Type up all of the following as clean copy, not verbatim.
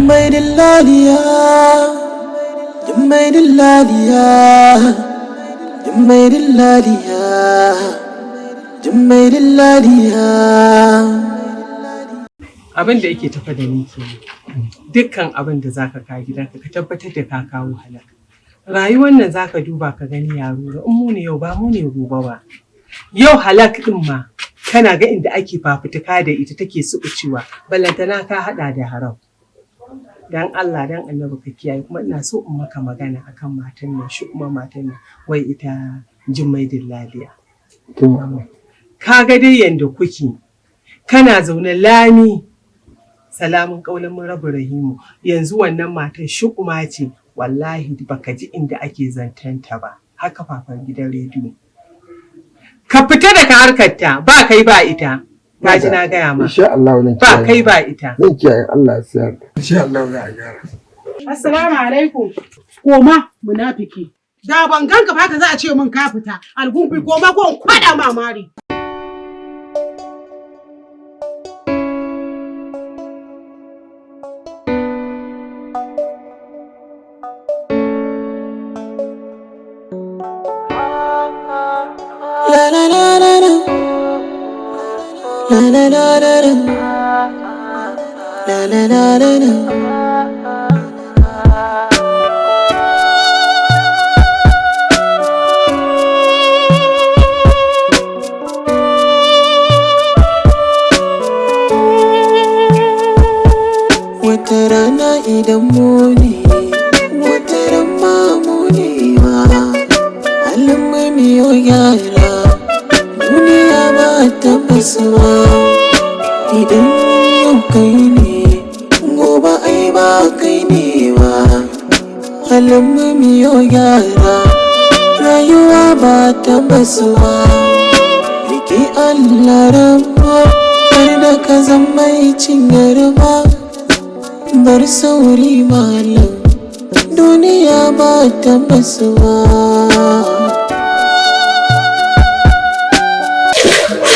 Jummai Dillaliya, Jummai Dillaliya, Jummai Dillaliya, Jummai Dillaliya. Abin da yake tafa da ni kenan. Dukkan abin da zaka ka gidanka ka tabbatar da ka kawo halak. Rayuwar nan zaka duba ka gani yaro, in mu ne yau ba mu ne gobe ba. Yau halak din ma kana ga inda ake fafutuka da ita take suɓucewa, ballantana ka hada da haram. Dan Allah dan Annabi ka kiyaye, kuma ina so in maka magana akan matan nan, shi kuma matan nan wai ita Jummai Dillaliya. Ka ga dai yanda kuke, kana zaune lami salamun kaulan mun rabu rahimu, yanzu wannan matan shukuma ce, wallahi baka ji inda ake zantanta ba, haka fafan gidan rediyo. Ka fita daga harkarta, ba kai ba ita. Na ji na gaya ma. Insha Allah zan kiyaye. Ba kai ba ita. Zan kiyaye, Allah ya sayar. Insha Allah za a gyara. Assalamu alaikum. Koma munafiki. Da ban ganka ba ka za a ce min ka fita. Algumbi koma ko in kwada mamari. La la la la la. La la la la la. La la la la la. Wata rana idan mu ne, wata ran ma mu ne ma. Halin mai miyo yara, duniya ba ta basuwa. Idan yau kai ne, gobe ai ba kai ne ba. Halin mai miyo yara, rayuwa ba ta basuwa. Rike Allah rabba, kar da ka zama mai cin yarba. Bar sauri malam, duniya ba ta basuwa.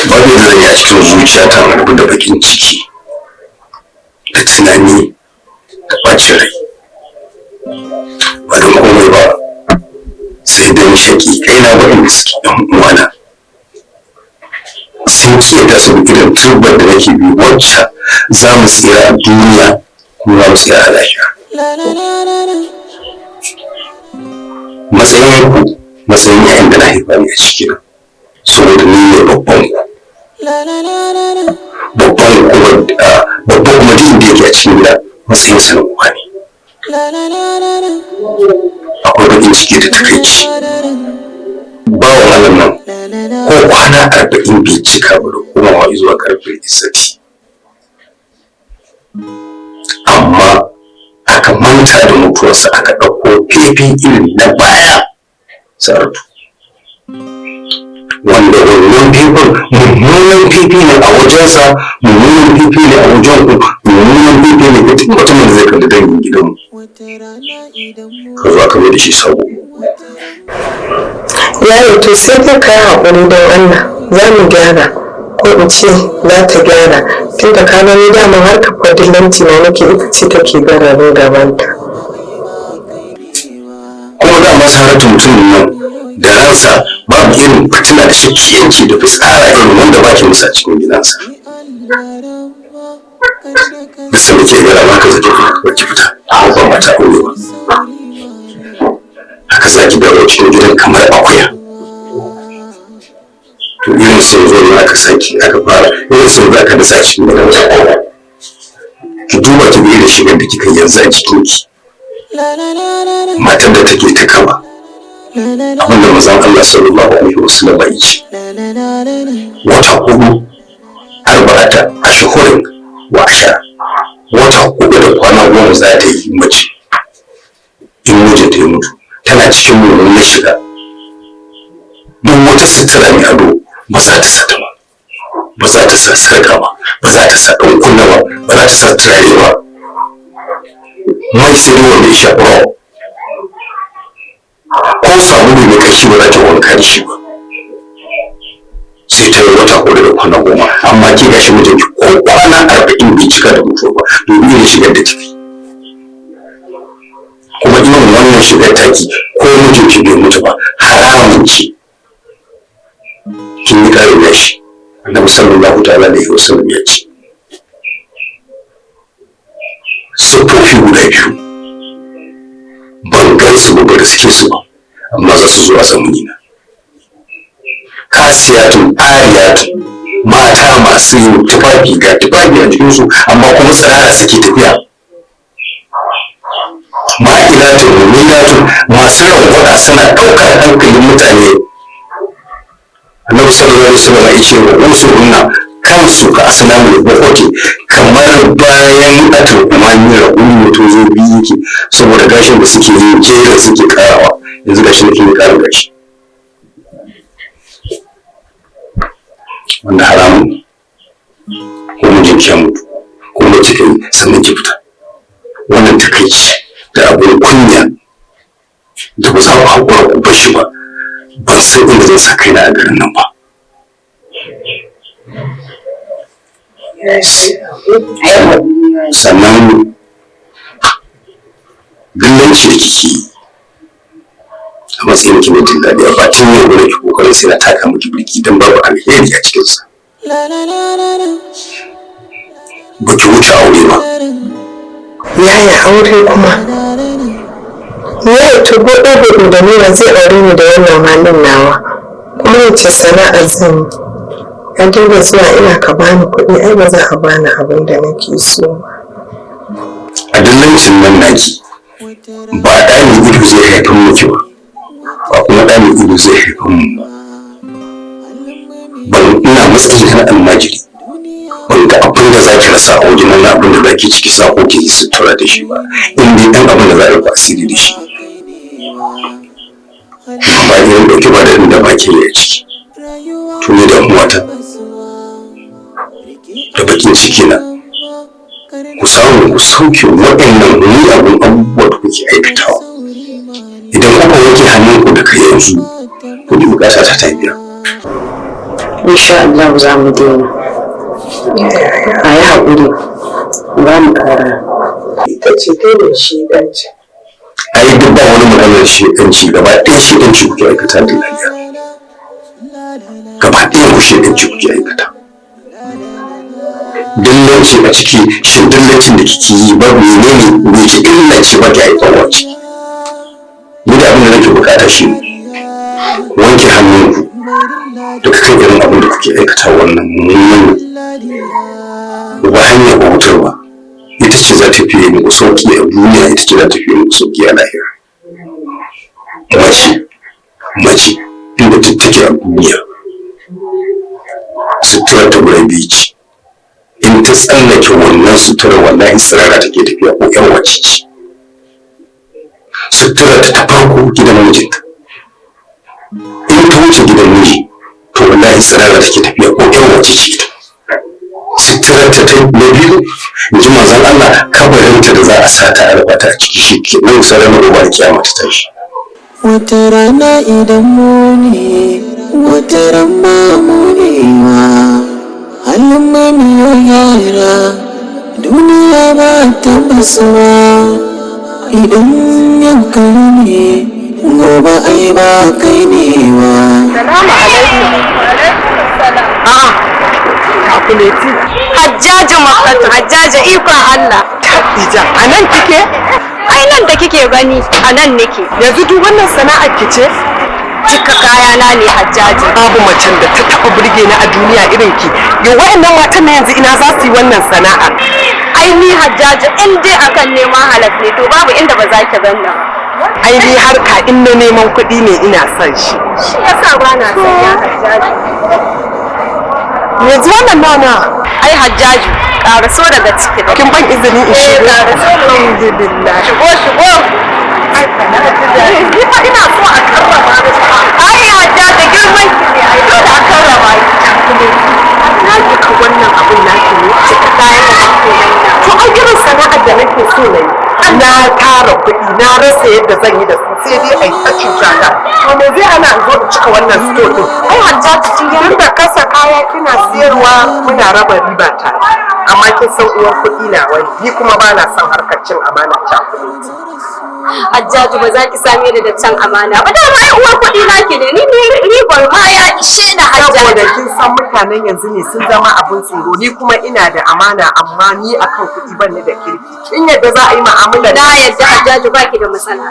Babu da zan yi a cikin zuciya ta rabu da bakin ciki da tunani da ɓacin rai. Ba don komai ba, sai don shaƙi kaina waɗanda suke ɗan uwana. Sun ce da su irin turbar da nake bi wacce za mu tsira a duniya kuma za mu tsira a lahira. Matsayin ku, matsayin yayin da na haifa ne a cikina, saboda ni ne babban ku. Babban kuma duk da yake a cikin gida matsayin sa na uwa ne. Akwai bakin ciki da takaici. Bawan Allah nan ko kwana 40 bai cika ba da komawa zuwa karfin izzati. Amma aka manta da mutuwarsa aka ɗauko fefe irin na baya saratu. Wanda wannan fifin mummunan fifi ne a wajensa, mummunan fifi ne a wajen ku, mummunan fifi ne ga duk mutumin da zai kalli dangin gidanmu. Ka zo aka mai da shi sabo. Yaro to sai dai ka yi haƙuri don Allah, za mu gyara, ko in ce za ta gyara, tunda ka gani daman harkar kwadilanci na nake ita ce take gararin gabanta. Kuma dama saratu mutumin nan da ransa babu irin fitina da shakiyanci da fitsara irin wanda baki musa cikin gidansa. Da sai muke gara maka zaki fita ko ba mata aure ba. Haka zaki dawo cikin gidan kamar akuya. To irin sai zo ne aka saki aka fara irin sai za ka nasa cikin gidan. Ki duba ki ga irin shigar da kika yanzu a jikinki. Matar da take ta kama. Abinda mazan Allah sallallahu alaihi wasallam ya ce wata hudu arba'ata ashhurin wa ashara, wata hudu da kwana 10 za ta yi mace in mijinta ya mutu tana cikin mummunan shiga. Duk wata sutura mai ado ba za ta saka ba, ba za ta sa sarka ba, ba za ta sa ɗan kunna ba, ba za ta sa turare ba, mai sai wanda ya shafi rawa ko sabulu mai kashi ba za ta wanka da shi ba. Sai ta yi wata hudu da kwana 10, amma ki gashi mijinki ko kwana 40 bai cika da mutuwa ba, domin ya shigar da ciki. kuma irin wannan shigar taki ko mijinki bai mutu ba haramun ce kin yi ƙarin gashi. Annabi sallallahu ta'ala alaihi wasallam ya ce siffofi guda biyu ban gansu ba riske su ba amma za su zo a zamani na. Kasiyatun ariyatun mata masu yin tufafi ga tufafi a jikinsu amma kuma tsirara suke tafiya. Ma'ilatun muminatun masu rangwada suna ɗaukar hankalin mutane. Annabi sallallahu alaihi wasallam ya ce wa usurunna kansu ka asnamu bukhoti kamar bayan aturkumani raƙumi mutum zo biyu yake saboda gashin da suke yin jera suke karawa yanzu gashi da kin ƙara gashi wanda haramun ko mijin ki mutu ko mace kai sannan ki fita wannan takaici da abin kunya da ba za ku haƙura ku bar shi ba ban san inda zan sa kaina a garin nan ba. Sannan dillanci da kike yi a matsayin ki na Dillaliya ba tun yau bane ki kokarin sai na taka miki birki don babu alheri a cikinsa. Ba ki wuce aure ba. Yaya aure kuma? Yaya to gobe da nuna zai aure ni da wannan halin nawa kuma wace sana'ar zan yi? Ka dinga zuwa ina ka bani kuɗi ai ba za a bani abin da nake so ba. A dillancin nan naki ba ɗani ido zai haifar miki ba ba kuma ɗani ido zai haifar mu ba. Ban ina matsayin na almajiri ban ga abin da za ki rasa a wajen nan abin da za ki ciki sako ki yi sutura da shi ba in dai ɗan abin da za a yi asiri da shi ba irin ɗauki ba da ba ke yi a ciki to ne damuwata da bakin ciki na ku samu ku sauke waɗannan miyagun abubuwa da kuke aikatawa idan kuka wanke hannunku daga yanzu ku ji bukata ta biya. Insha Allah za mu daina. A yi haƙuri ba mu ƙara. Ita ce ta da shi ɗanci. A yi duk ba wani maganar shekanci gaba ɗaya shekanci kuke aikata Dillaliya. Gaba ɗaya ku shekanci kuke aikata. Dillanci a ciki shin dillancin da kike yi ba menene me ki dillace ba ki haifarwa ciki. Ni da abin da nake bukata shi wanke hannunku daga kan irin abin da kuke aikata wannan mummunan ba hanyar bautarwa ita ce za ta fiye muku sauki a duniya ita ce za ta fiye muku sauki a lahira. Mace inda ta take a duniya sutura ta guda biyu ce in ta tsallake wannan sutura wallahi tsirara take tafiya ko ƴar wace ce. Sutura ta farko gidan mijinta in ta wuce gidan miji to wallahi tsirara take tafiya ko ƴar wace ce ita. Sutura ta na biyu in ji manzon Allah kabarinta da za a sa ta albata a ciki shi ke nan tsaron ruwa da kiyama ta tashi. Wata rana idan mu ne wata ran ma mu ne ma halin mamiyo yara duniya ba tabbas ba idan yankari ne gobe ai ba kai ne ba. Salamu alaikum. Akuleti. Hajjaji Makkatu, Hajjaji ikon Allah. Ija, a nan kike? Ai nan da kike gani a nan nake. Yanzu duk wannan sana'ar ki ce? Cika kayana ne Hajjaji. Babu macen da ta taɓa burge ni a duniya irin ki. Yau waɗannan matan na yanzu ina za su yi wannan sana'a? Ai ni Hajjaji in dai akan neman halak ne to babu inda ba za ki zanna. Ai ni harka in na neman kuɗi ne ina son shi. Shi yasa ba na son ya Hajjaji. Yanzu wannan nana. Ai Hajjaji ƙaraso daga ciki da. Kin ban izini in shigo? ƙaraso. Alhamdulillah. Shigo. Ai ni fa ina so a karrama ni. Ai Hajjaji girman ki ne ai dole a karrama ki. Na kika wannan abin naki ne? Cika kayan da kake nan. To ai irin sana'ar da nake so na yi. Na tara kuɗi na rasa yadda zan yi da su sai dai a yi ta cuta ta. To me zai hana in zo in cika wannan store ɗin? Ai Hajjaji kin Tun da kasa kaya kina siyarwa muna raba riba ta. amma kin san uwar kuɗi na wani, ni kuma ba na son harkar cin amana cakuɗi. Hajjaju ba za ki same ni da can amana ba, dama ai uwar kuɗi na ki ne, ni ribar ma ya ishe na Hajjaju. Saboda kin san mutanen yanzu ne sun zama abin tsoro, ni kuma ina da amana amma ni akan kuɗi ban ni da kirki. In yadda za a yi mu'amala na yadda Hajjaju ba ki da matsala.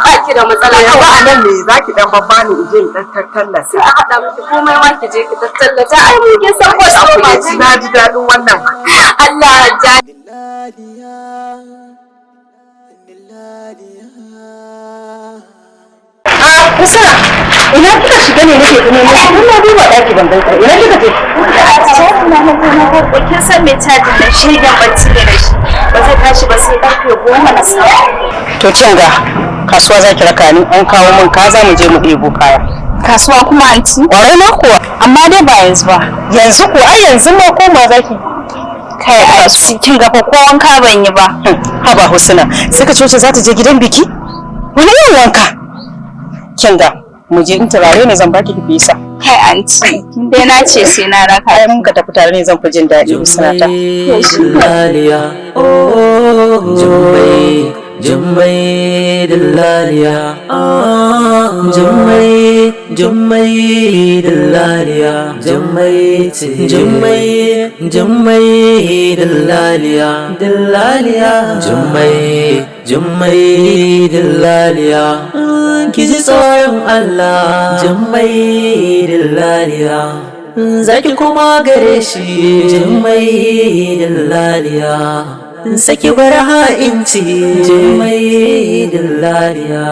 Ba ki da matsala. Yanzu a nan ne za ki dan babba ni in je in dan tattalla sai a haɗa miki komai ma ki je ki tattallata. Ai mu ke san wasu ma na ji daɗin wannan. Allah Hajjaju. Kusura, ina kika shiga ne nake gani ne? Kun na duba ɗaki ban ganka. Ina kika je? Kin san me cajin da shegen bacci da shi. Ba zai tashi ba sai ƙarfe 10 na safe. To kin ga kasuwa za ki raka ni an kawo min kaza mu je mu ɗebo kaya. Kasuwa kuma anti? Ƙwarai ma kuwa, amma dai ba yanzu ba. Yanzu ko ai yanzu ma koma za ki. Kai ai kin ga ko wanka ban yi ba. Haba Husna, sai ka ce za ta je gidan biki? Wani irin wanka? Kin ga mu je in turare ne zan baki ki fesa. Kai anti, kin dai na ce sai na raka. Ai mun ka tafi tare ne zan fi jin daɗi Husna ta. Dillaliya, oh Jummai, Jummai Dillaliya, Jummai, Jummai Dillaliya, Jummai ce, Jummai, Jummai Dillaliya, Dillaliya, Jummai, Jummai Dillaliya. Ki ji tsoron Allah, Jummai Dillaliya, zaki kuma gare shi, Jummai Dillaliya, saki bar ha'inci, Jummai Dillaliya,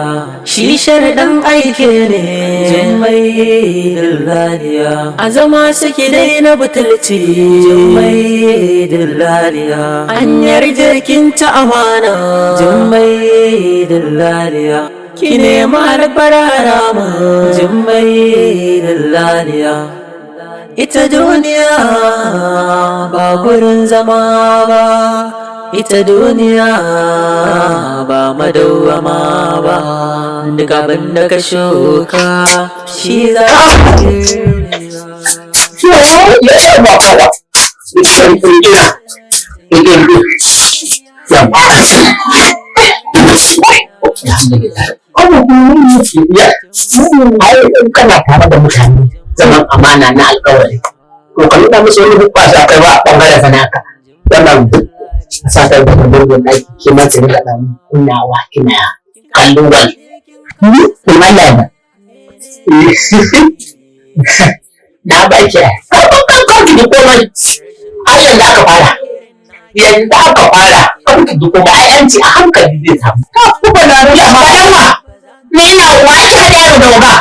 shi sharɗan aike ne, Jummai Dillaliya, a zama saki daina butulci, Jummai Dillaliya, an yarda kin ta amana, Jummai Dillaliya, ki nema da barara ma, Jummai Dillaliya. Ita duniya ba gurin zama ba, ita duniya ba madawwama ba, duk abin da ka shuka shi za ka kana tare da mutane zaman amana na alkawari to ka nuna musu wani bukata kai ba bangaren sanaka wannan a satar da gurbin aiki ke ma ta rika dan kunnawa kina kallon wani kun Allah da na ba ki kan ki komai Allah da aka fara yanzu aka fara kan ki komai ai an ci a hankali zai samu ka kuma na ya fara ni na wani ka da doga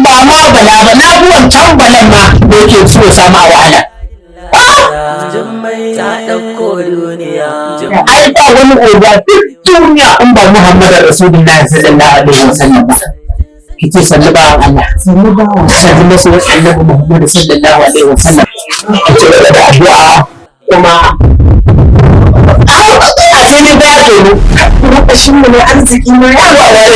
ba ma bala ba na bi wancan balan ma da yake so samu a wahala. Ta ɗauko duniya. Ai ba wani oga duk duniya in ba Muhammadu Rasulullahi sallallahu alaihi wasallam ba. Kice sallu ba Allah. Sallu ba wa sallu masu annabi Muhammadu sallallahu alaihi wasallam. Kice da addu'a kuma asali ba ke mu kuma kashin mu ne arziki mu ya ba wala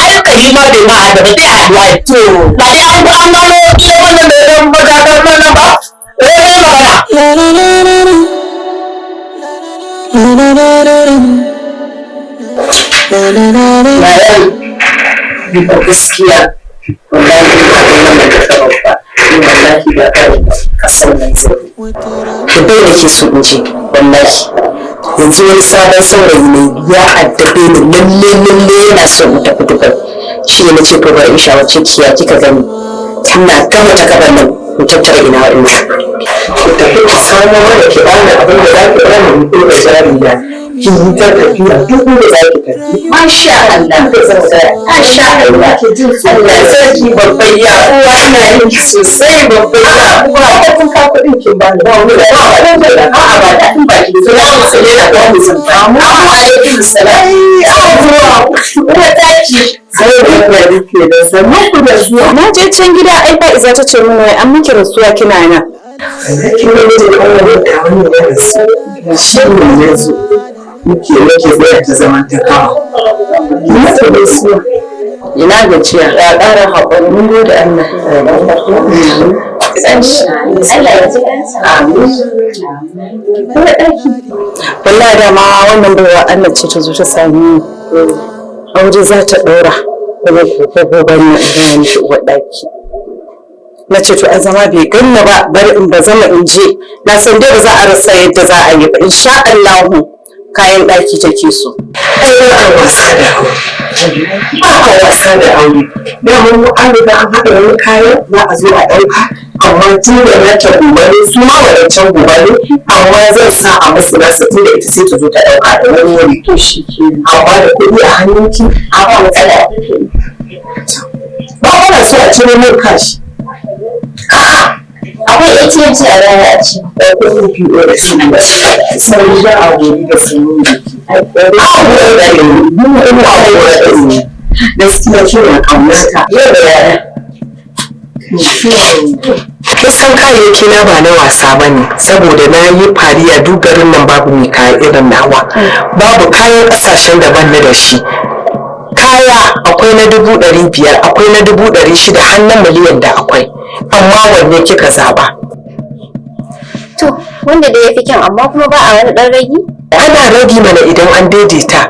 alƙali ma da ma da ta addu'a to ba ya an ba ma ke wannan da dan bada mana ba gaskiya wallahi ba wannan da ka ba wallahi ba ka sauna sai to bai da ke so in ce wallahi yanzu wani sabon saurayi ne ya addabe ni lalle yana son mu tafi dubai shi ne nace to bari isha wacce kika gani tana gama ta gaban nan mu tattara ina wa'in ku tafi ki samu mana ki bani abin da za ki bani mu ko da jari da ki yi ta tafiya duk wanda za ki tafi masha Allah ka zama da masha Allah ki ji Allah sarki babban ya uwa ina yin ki sosai babban ya uwa ko kun ka kudin kin bani ba wani da a'a ba da in ba ki da ya musu ne da wani sun samu alaikum salam uwa ta ki sai da rike da sannan ku da zuwa na je can gida ai Fa'iza ta ce min wai an miki rasuwa kina nan kin ne da Allah da wani da rasu shi ne yanzu nake zai ta zaman ta kawo ina ta da su ina gajiya ya ƙara haƙuri mun gode Allah kanshi. Allah ya ji kansa. Amin. Wallahi dama wannan baiwa Allah ce ta zo ta sami aure za ta ɗora kuma gobe na gaya mishi uwar ɗaki. Na ce to an zama bai ganna ba bari in ba zama in je na san dai ba za a rasa yadda za a yi ba insha Allah kayan ɗaki take so. Ai ba a wasa da aure. Da mun an riga an haɗa wani kayan za a zo a ɗauka amma tun da na ta gobare su ma wadancan gobare amma zan sa a musu nasa tun da ita sai ta zo ta ɗauka da wani wuri to shi ke amma da kuɗi a hannunki a ba matsala. Ba ana so a cire min kashi. Akwai ATM ce a rana a ci. Akwai PO da su ba. Sai da a gobe da su ne. Gaskiya shi ne ƙaunarta. Yau da yara. Kusan kayayyaki na ba na wasa ba ne saboda na yi fariya duk garin nan babu mai kaya irin nawa. Babu kayan ƙasashen da ban da shi. Kaya akwai na 500,000 akwai na 600,000 har na miliyan da akwai. Amma wanne kika zaba? To, wanda da ya fi kyan amma kuma ba a wani ɗan ragi? Ana ragi mana idan an daidaita.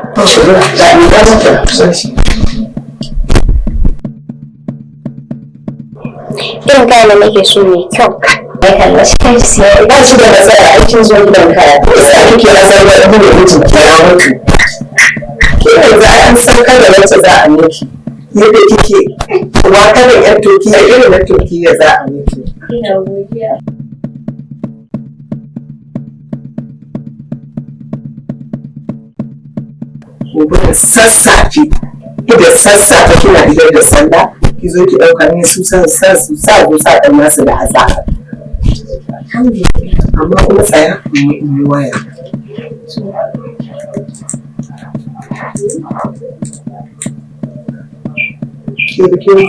Irin kayan da nake so mai kyau. Mai kalla shi kai siya. Ba shi da matsala aikin zuwa gidan kaya. Sai kike nazar da ɗan da mutum ya mutu. Ke yanzu an san kada wacce za a miki. Yadda kike kuma kada yan toki da irin na toki ya za a miki. Ina godiya. Gobe da sassafe, idan sassafe kina idar da sanda, ki zo ki ɗauka ne su sa ɗan nasu da azahar. Amma kuma tsaya in yi waya. Kirkin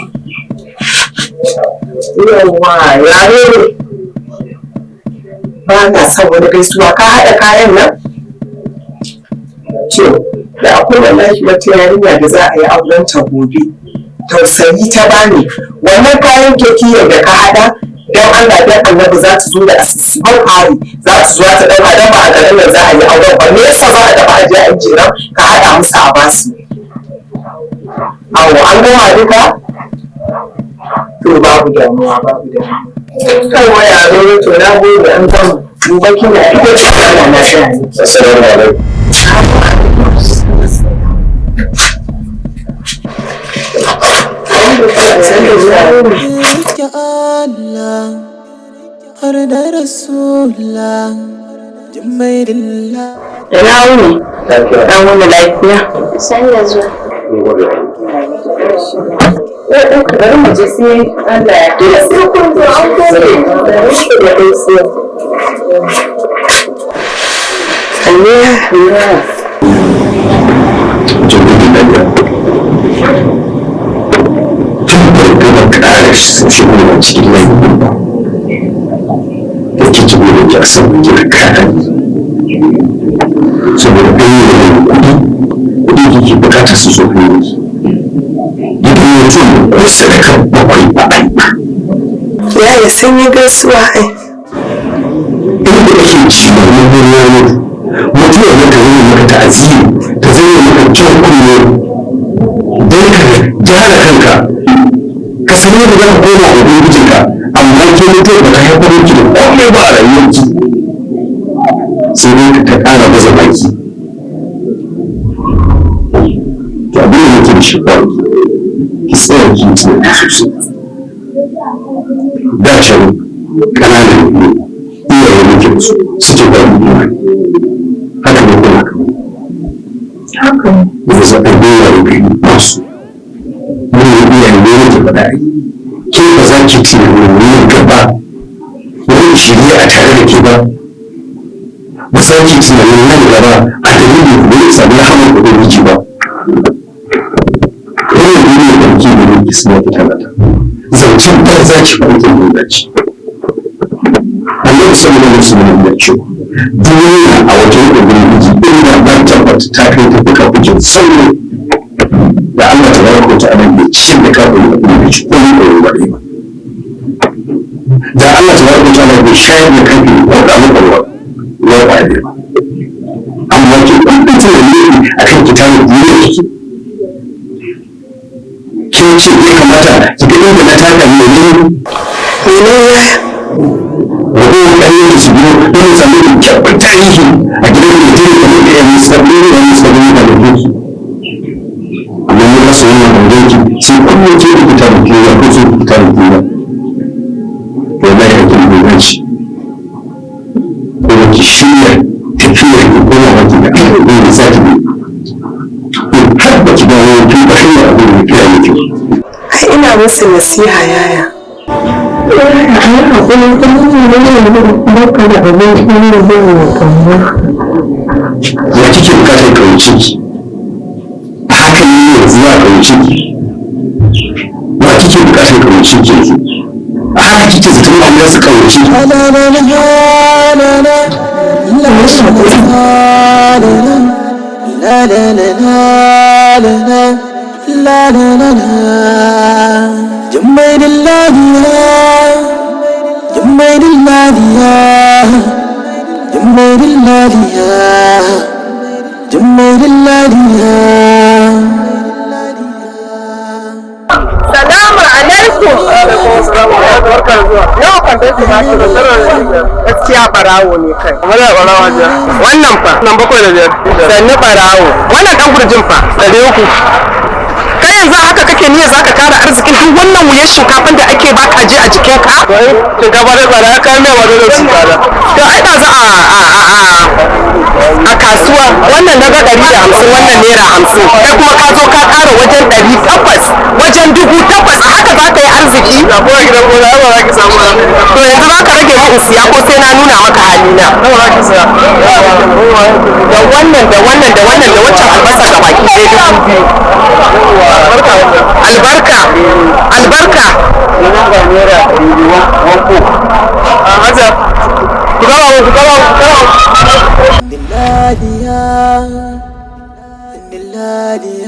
yawa yare ba na son wani gaisuwa ka haɗa kayan nan? Ce da akwai wallahi wata yarinya da za a yi auren ta gobe tausayi ta bani wannan kayan kekiyar da ka haɗa don Allah don annabi za ta zo da asisiban fari za ta zo ta ɗauka don ba a garin nan za a yi auren ba me yasa za a taɓa ajiye an jera ka haɗa musu a basu. Awo an gama duka? To babu damuwa. Kan waya zo to na gode an gama. Gobe kina ita ce ana na sha ne. Assalamu alaikum. Ya Allah har da Rasulullah Jummai Dillaliya. Ina wuni? Ɗan wuni lafiya? Sani da zuwa. Bari mu je sai Allah ya kira sai kun zo an kore da rashin da kai sai. Allah ya. ƙara shigo cikin laifin ba da ke ci gudun jaksan kira kayan saboda ɗaya da kuɗi ke bukata su zo ne idan mutum ko sadaka bakwai ba a yi ba yaya sun yi gaisuwa ai inda ake ci da wani mutum ya maka yi maka ta'aziyya ta zai maka jan kunne don ka gyara kanka ka san yadda za ka koma a ubangijinka amma ke mutum ba ka haifar miki da komai ba a rayuwarki sai dai ka ta ƙara baza baki to abin da yake da shi ba ki tsaya ki yi tunani sosai da can ƙananan iyaye muke da su suke ba mu imani haka ne kuma haka yanzu a dora da kai masu wani iyaye ne yake faɗa ai ke ba za ki tunanin gaba wani shirya a tare da ke ba ba za ki tunanin nan gaba a dalilin da ya samu rahamar ubangiji ba wannan duniya da ke da ne suna fita mata zancen ba za ki fahimta ne da ci Allah sallallahu alaihi wasallam ya ce duniya a wajen ubangiji inda ba tabbata ta kai ta fuka fukin sauro da Allah ta baraka ta anan ya ci da kafin da kuma ci komai da wani ba da Allah shayar da kanki ko da muku ruwa ba ne ba amma ki kuɗin tunani a kan ki tare da kike kin ce ya kamata ki ga inda na taka ne ragowar ƙarfi da su biyo don samu kyakkyawar tarihi a gidan da mutum kamar da yanzu suka biyo da yanzu suka biyo da rubuki amma mun rasa wannan bangonki sai kullum ke da fita da kewa ko so fita da kewa to na yi aikin bangonci kuma ki shirya tafiyar ki koma baki da abubuwan da za ki bi har ba ki dawo kin ba shirya abin da fiya da kyau. Ina musu nasiha yaya. Ya kike bukatar kauce ki a haka ne yanzu za a kauce ki ba kike bukatar kauce ki yanzu a haka kike zaton Allah su kauce ki Jummai Dillaliya, Jummai Dillaliya, Jummai Dillaliya, Jummai Dillaliya. Salamu alaikum. Yau kan dai kuma ki da gaskiya barawo ne kai. Wani barawa ja. Wannan fa Nan 7 da 5. sannu barawo. Wannan dan gurjin fa 300. kai yanzu haka kake niyyar zaka tara arzikin duk wannan wuyan shinkafan da ake baka je a jikin ka. Shinkafa da tsada ya kayan mewa da su tsada. To ai da za a kasuwa wannan na ga 150 wannan naira 50 kai kuma ka zo ka ƙara wajen 800 wajen 8,000 haka za ka yi arziki. Da kuma gidan gona ba za ki samu ba. To yanzu za ka rage mu siya ko sai na nuna maka halina. Nawa za ki saya? Da wannan da waccan albasa ga baki ɗaya 2,000. Albarka. Ina ga naira 1,000. A haja. Ku gaba. Dillaliya, Dillaliya.